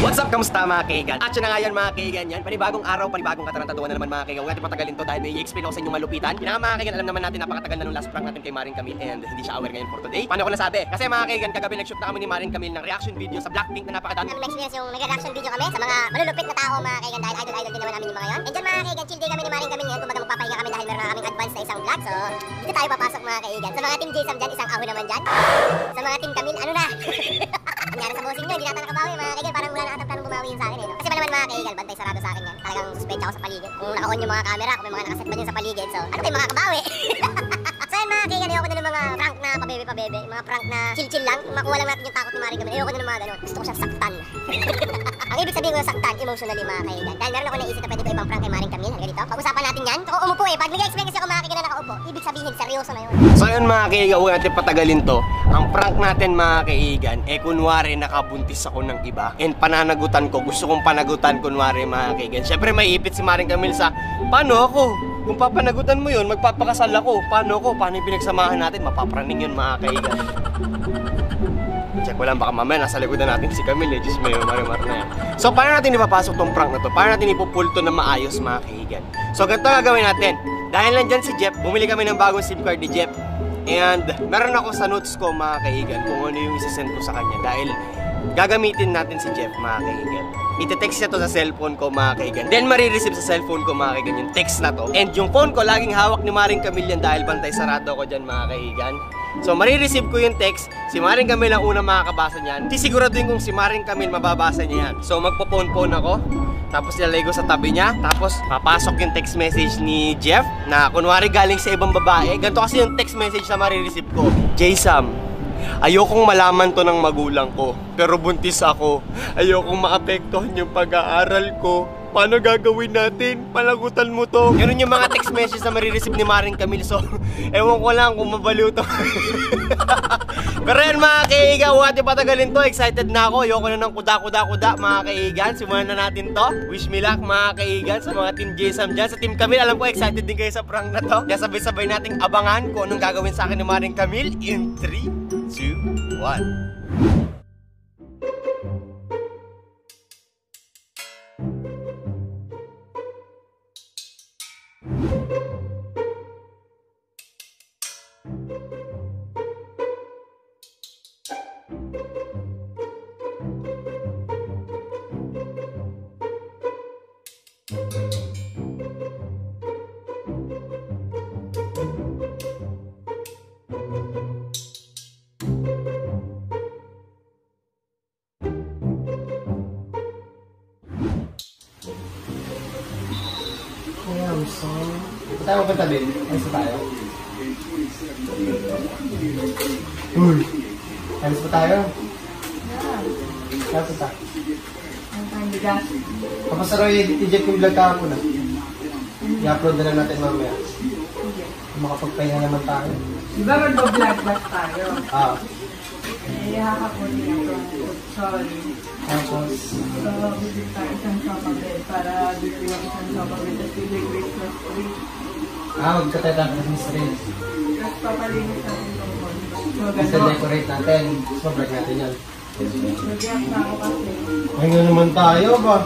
What's up? Kamusta mga kaigan? At yun na nga yan mga kaigan yan. Panibagong araw, panibagong katarantaduan na naman mga kaigan. Huwag natin patagalin to dahil may i-explain ako sa inyong malupitan. Kaya mga kaigan, alam naman natin napakatagal na nung last prank natin kay Maring Camille and hindi siya aware ngayon for today. Paano ko nasabi? Kasi mga kaigan, kagabi nag-shoot na kami ni Maring Camille ng reaction video sa Blackpink na napakadami. Nag-experience yung nag-reaction video kami sa mga malulupit na tao mga kaigan dahil idol din naman namin yung mga yon. And dyan mga kaigan, chill day kami ni Maring Camille ngayon. Kumbaga magpapahinga kami dahil meron na kaming advance na isang vlog. So, dito tayo papasok mga kaigan. Sa mga team Jason dyan, isang ahon naman dyan. Sa mga team Camille, ano na? Nangyari sa bossing nyo, hindi natin nakabawi mga kaigan. Parang wala na atang bumawi yun sa akin eh, no? Kasi ba naman mga kaigan, bantay sarado sa akin yan. Talagang suspense ako sa paligid. Kung naka-on yung mga camera, kung may mga nakaset ba yun sa paligid. So, ano tayo makakabawi? So yun mga kaigan, ayoko na ng mga prank na pabebe. Mga prank na chill lang. Makuha lang natin yung takot ni Maring Camille. Ayoko na ng mga ganun. Gusto ko siyang saktan. Ang ibig sabihin ko ng saktan, emotionally mga kaigan. Dahil meron ako naisip na pwede ko ibang prank kay Maring Camille. Hanggang dito. Pag-usapan natin yan. Ako umupo eh. Pag nag-expect kasi ako mga kaigan na nakaupo, ibig sabihin, seryoso na yun. So yun mga kaigan, huwag natin patagalin to. Ang prank natin mga kaigan, kunwari nakabuntis ako ng iba. And pananagutan ko, gusto kong panagutan kunwari mga kaigan. Siyempre may ipit si Maring Camille sa, paano ako? Kung papanagutan mo yun, magpapakasal ako. Paano ako? Paano yung pinagsamahan natin? Mapapraning yun mga kaigan. Check ko lang, baka mamaya nasa likodan natin si Camille, just may marimar na yan. So paano natin ipapasok tong prank na to? Paano natin ipupulto na maayos mga kaigan? So ganito gagawin natin. Dahil nandyan si Jeff, bumili kami ng bagong SIM card ni Jeff. And meron ako sa notes ko mga kaigan kung ano yung isasend ko sa kanya. Dahil gagamitin natin si Jeff mga kaigan. Ite-text niya to sa cellphone ko mga kaigan. Then marireceive sa cellphone ko mga kaigan yung text na to. And yung phone ko laging hawak ni Maring Camille yan dahil bantay sarado ko dyan mga kaigan. So marireceive ko yung text. Si Maring Camille ang unang makakabasa niyan. Sisiguraduhin kung si Maring Camille mababasa niya yan. So magpo-phone ako. Tapos nilalagay ko sa tabi niya. Tapos papasok yung text message ni Jeff na kunwari galing sa ibang babae. Ganito kasi yung text message na marireceive ko. J-Sam, ayokong malaman to ng magulang ko, pero buntis ako. Ayokong maapektuhan yung pag-aaral ko. Paano gagawin natin? Palagutan mo to. Ganun yung mga text message na marireceive ni Maring Camille. So, ewan ko lang kung mabaliw to. Pero yan mga kaigan, huwag natin patagalin to. Excited na ako. Ayoko na ng kuda mga kaigan. Simulan na natin to. Wish me luck mga kaigan sa mga team Jason dyan. Sa team Camille, alam ko excited din kayo sa prank na to. Kaya sabay-sabay nating abangan kung anong gagawin sa akin ni Maring Camille in 3, 2, 1. Tayo ba tabi? Alis pa tayo? Uy! Alis pa tayo? Alis pa? Kapag sa Roy, i-jet yung vlog kahapon na. I-upload na lang natin mamaya. Makapagpahinga naman tayo. Diba mag-vlog ba tayo? Eh, hakapunin ako. Sorry. Tapos? So, bibig tayo isang sopabed para bibig yung isang sopabed at bibig Christmas tree. Magkatay ng mystery. Tapos papalinis natin yung phone. So, Basta gano'n. decorate natin. So, vlog natin yan. Nag-iyak na ako kasi. Ay nga naman tayo ba?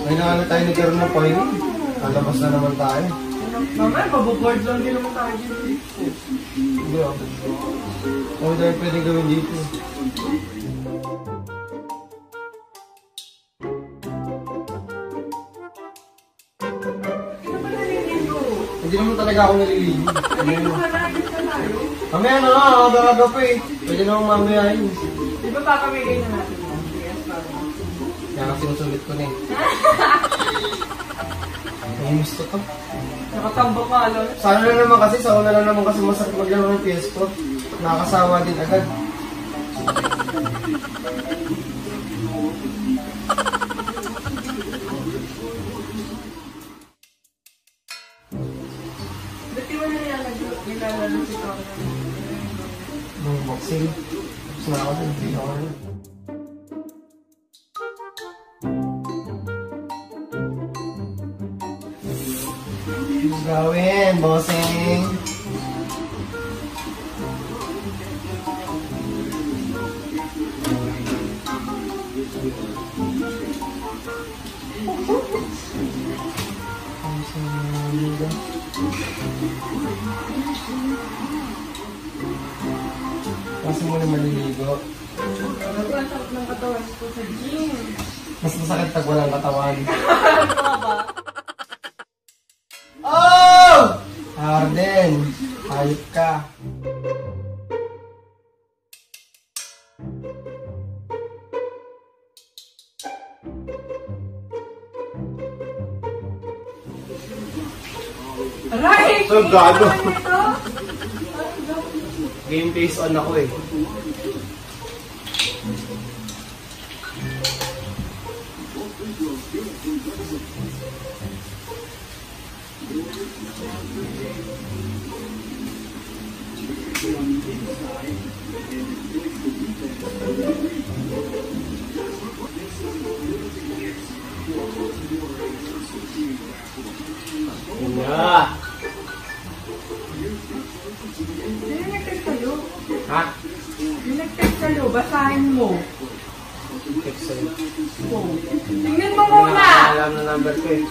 Ay na tayo nagkaroon ng pahinga. Kalabas na naman tayo. Mamaya, mabuboard lang din naman tayo dito. Hindi ako. Ano tayo pwede gawin dito? Hindi naman talaga ako naliligo. Mamaya na nga, aga-aga pa eh. Pwede naman mamaya yun. Di ba papamigay na natin mo? Yes, parang. Kaya kasi sinusulit ko na eh. Ay, gusto to. Nakatambok ka, alam. Sana na naman kasi, sa una lang naman kasi masakit maglaro ng PS4. Nakakasawa din agad. Ba't di mo na nilalaro si Tom? Nung boxing. Tapos na ako sa VR. Gawin, bossing. Kasi mo na maliligo. Ang sakit ng katawan ko sa gym. Mas masakit pag walang katawan. Ano ba? Oh! Arden, hayop ka. Aray! So, gago. Ano ito? Game face on ako eh. Yeah. Yung nag-text kayo? Ha? Yung nag-text kayo, basahin mo. Text sa'yo. Oh. Tingnan mo Hindi muna! alam na number ko eh.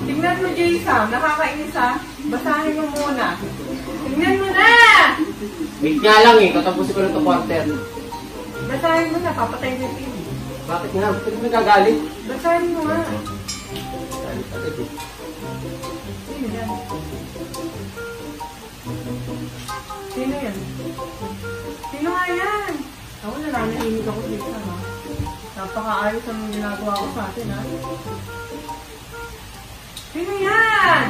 Tingnan mo, Jason. Nakakainis ha. Basahin mo muna. Tingnan mo na! Wait nga lang eh, katapusin ko na ito quarter. Basahin mo na, papatay na yung TV. Bakit nga? Bakit mo nagagalit? Basahin mo nga. Galit eh. Sino yan? Sino yan? Sino nga yan? Ako nananahimik ako dito ha. Napakaayos ang ginagawa ko sa atin ha. Sino yan?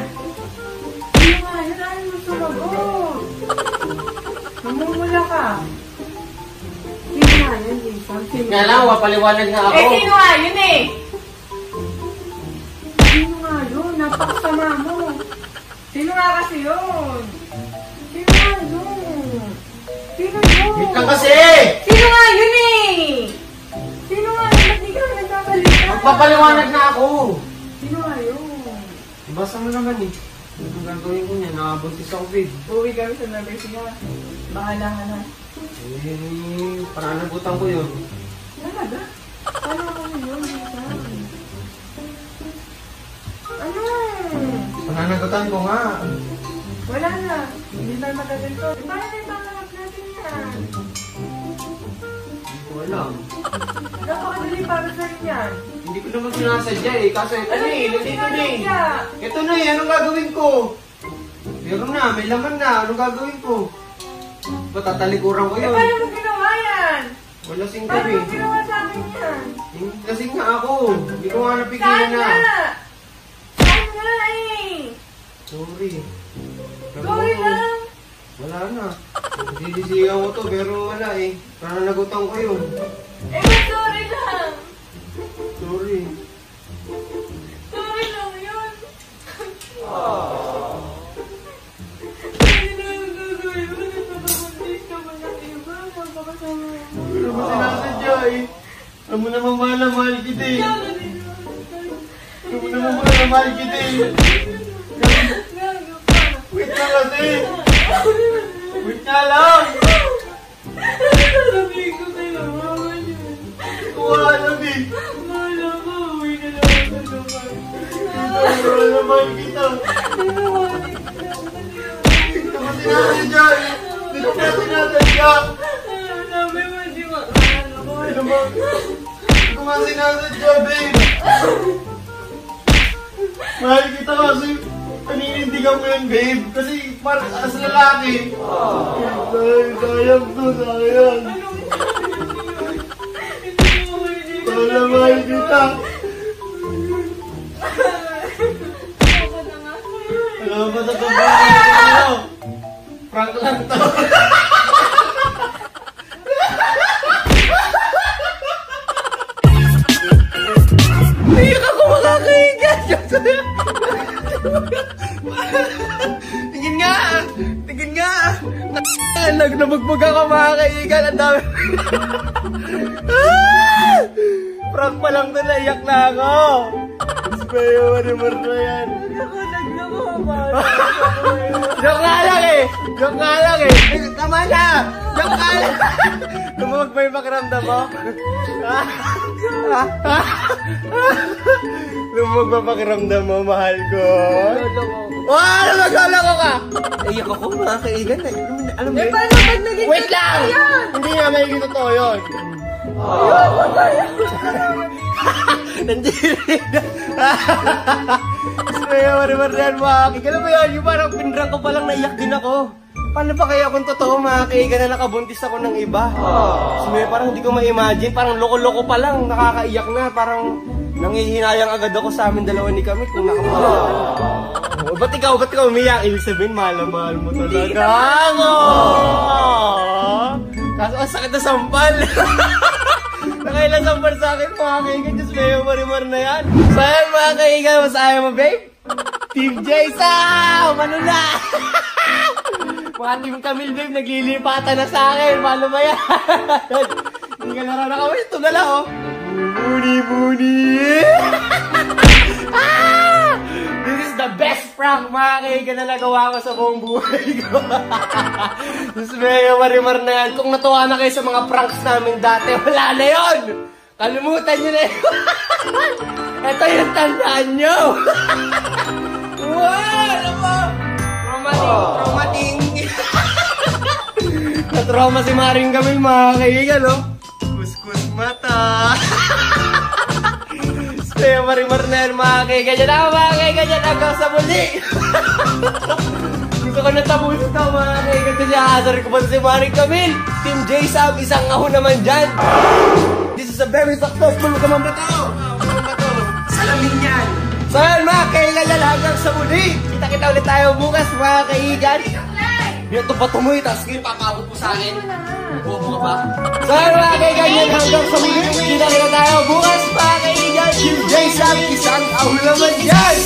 Sino nga yan? Ayaw mo sumagot. Namumula ka. Sino nga yan, Jason? Sino Nga lang, wapaliwanag nga ako. Eh, sino nga yun eh? Sino nga yun? Napakasama mo. Sino nga kasi yun? Sino nga yun? Sino yun? Wait lang kasi! Sino nga yun eh? Sino nga yun? Ba't di ka nagkakalita? Magpapaliwanag na ako! Sino nga yun? Basta mo naman eh. Ano gagawin ko niya? Nakabuntis ako, babe. Uwi kami sa Labersia. Bahala ka na. Eh, pananagutan ko yun. Talaga? Paano ako yun? Ano? Pananagutan ko nga. Wala na. Hindi na magaganto. Paano na ipangarap natin yan? Hindi ko alam. Napakadali para sa yan. Hindi ko naman sinasadya eh. Kaso ito na eh. Nandito na eh. Sinasadya? Ito na eh. Anong gagawin ko? Meron na. May laman na. Anong gagawin ko? Ba't tatalikuran ko Eh, yun? paano mo ginawa yan? Wala sing Paano kami. mo ginawa sa akin yan? Lasing nga ako. Hindi ko nga napigilan Saan na. nga? Saan nga eh? Sorry. Sorry lang. Wala na. Sisisigaw ko to pero wala eh. Pananagutan ko yun. Eh, ba't sorry lang? Sorry. Sorry lang yun. Pero mo sinasadya eh. Alam mo naman mahal na mahal kita eh. Alam mo naman mahal na mahal kita eh. Wait lang kasi. Wait nga lang. Sasabihin ko sa'yo, mama niya. Wala lang eh. Mahal ako, uwi na lang ako naman. Mahal na mahal kita. Hindi mo sinasadya eh. Hindi mo sinasadya. Sabi mo, di ba? Mahal ako. Ano ba? Hindi ko nga sinasadya, babe. Mahal kita kasi paninindigan mo yun, babe. Kasi para as lalaki. Sayang to, sayang. Wala mahal kita. Alam mo ba sa kabahan ko ano? Prank lang to. Iyak ako makakahiga! Tingin nga! Tingin nga! Nagnabugbog ako makakahiga! Ang dami! Prank pa lang to, naiyak na ako! Sabayo, marimar na yan! Naglako Joke nga lang eh! Joke nga lang eh! Tama na! Joke nga lang! Lumawag ba yung pakiramdam mo? Lumawag ba pakiramdam mo, mahal ko? Ano magloloko ka? Iyak ako, mga kaigan. Alam mo yun? Paano ba't naging Wait lang! Hindi nga may totoo yun. Nandiyan. Kaya marimaran mga kaigan. Alam mo yun, yung parang pinrang ko palang naiyak din ako. Paano ba kaya kung totoo mga kaigan na nakabuntis ako ng iba? Kasi parang hindi ko ma-imagine. Parang loko-loko pa lang, nakakaiyak na. Parang nangihinayang agad ako sa amin dalawa ni Kamil kung nakapagod. Ba't ikaw umiyak? Ibig sabihin, mahal mo talaga ako. Kaso ang sakit na sampal. Nakailang sampal sa akin mga kaigan. Diyos mayo marimar na yan. So yan mga kaigan, masaya mo babe? Team Jason! Ano na? Mga Team Camille babe, naglilipatan na sa akin. Paano ba yan? Hindi ka naranakawin. Ito na lang oh. Buni! This is the best prank mga kaigan na nagawa ko sa buong buhay ko. Diyos mayo marimar na yan. Kung natuwa na kayo sa mga pranks namin dati, wala na yun! Kalimutan nyo na yun. Ito yung tandaan nyo. Wow! Ano mo? Traumating. Na-trauma si Maring Camille mga kaigan, no? Kuskus mata. Kaya marimar na yan mga kaigan. Yan ako mga kaigan yan. Hanggang sa muli. Gusto ko natapusin ito mga kaigan. Kasi aasarin ko pa si Maring Camille. Team J-Sab, isang aho naman dyan. This is a very successful kamang bato. Salamin yan. So yan mga kaigan yan. Hanggang sa muli. Kita-kita ulit tayo bukas mga kaigan. Ito pa tumuhi. Tapos ngayon papakot po sa akin. Bobo ka pa. So yan mga kaigan yan. Hanggang sa muli. Kita-kita tayo bukas mga kaigan. Team J-Sab, isang aho naman dyan.